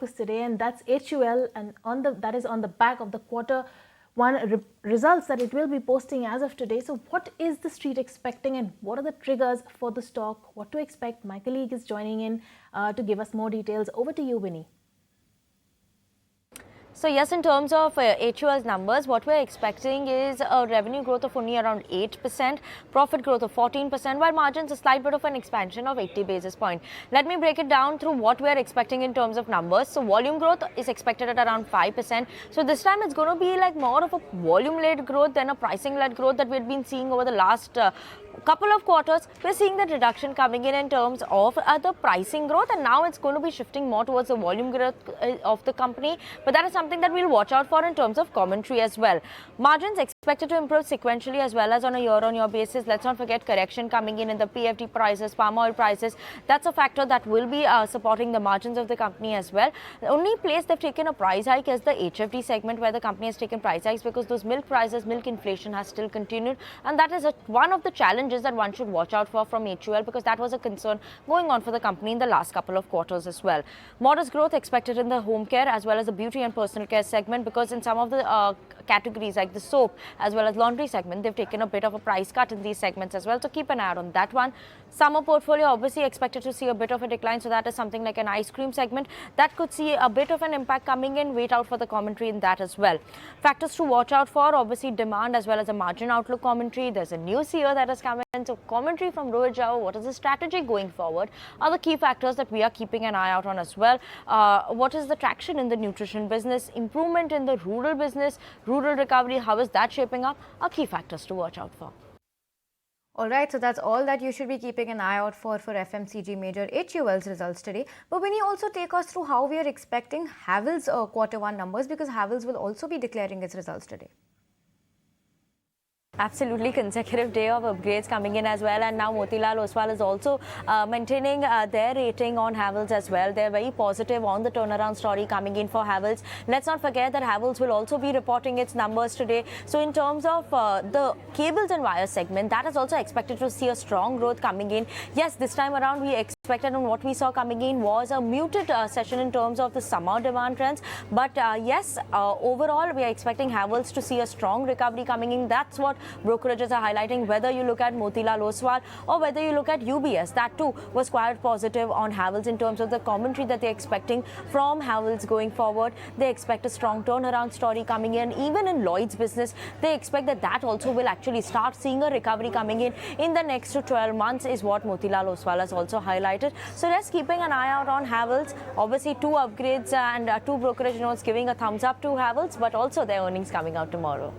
focus today, and that's HUL, and that is on the back of the quarter one results that it will be posting as of today. So what is the street expecting, and what are the triggers for the stock? What to expect? My colleague is joining in to give us more details. Over to you, Winnie. So yes, in terms of HUL's numbers, what we're expecting is a revenue growth of only around 8%, profit growth of 14%, while margins a slight bit of an expansion of 80 basis points. Let me break it down through what we're expecting in terms of numbers. So volume growth is expected at around 5%. So this time it's going to be like more of a volume-led growth than a pricing-led growth that we've been seeing over the last couple of quarters. We're seeing that reduction coming in terms of the pricing growth, and now it's going to be shifting more towards the volume growth of the company. But that is something that we'll watch out for in terms of commentary as well. Margins expected to improve sequentially as well as on a year-on-year basis. Let's not forget correction coming in the PFD prices, palm oil prices. That's a factor that will be supporting the margins of the company as well. The only place they've taken a price hike is the HFD segment, where the company has taken price hikes because those milk prices, milk inflation has still continued, and that is one of the challenges that one should watch out for from HUL, because that was a concern going on for the company in the last couple of quarters as well. Modest growth expected in the home care as well as the beauty and personal care segment, because in some of the categories like the soap as well as laundry segment, they've taken a bit of a price cut in these segments as well. So keep an eye out on that one. Summer portfolio obviously expected to see a bit of a decline, so that is something like an ice cream segment that could see a bit of an impact coming in. Wait out for the commentary in that as well. Factors to watch out for, obviously demand as well as a margin outlook commentary. There's a new CEO that has come in, so commentary from Rohit Jha, what is the strategy going forward, are the key factors that we are keeping an eye out on as well. What is the traction in the nutrition business, improvement in the rural business, rural recovery, how is that shaping up, are key factors to watch out for. Alright, so that's all that you should be keeping an eye out for FMCG major HUL's results today. But when you also take us through how we are expecting Havells quarter one numbers, because Havells will also be declaring its results today. Absolutely, consecutive day of upgrades coming in as well, and now Motilal Oswal is also maintaining their rating on Havells as well. They're very positive on the turnaround story coming in for Havells. Let's not forget that Havells will also be reporting its numbers today. So in terms of the cables and wires segment, that is also expected to see a strong growth coming in. Yes, this time around we expected, and what we saw coming in was a muted session in terms of the summer demand trends. But yes, overall we are expecting Havells to see a strong recovery coming in. That's what brokerages are highlighting, whether you look at Motilal Oswal or whether you look at UBS. That too was quite positive on Havells in terms of the commentary that they're expecting from Havells going forward. They expect a strong turnaround story coming in. Even in Lloyd's business, they expect that also will actually start seeing a recovery coming in the next 12 months, is what Motilal Oswal has also highlighted. So just keeping an eye out on Havells. Obviously 2 upgrades and 2 brokerage notes giving a thumbs up to Havells, but also their earnings coming out tomorrow.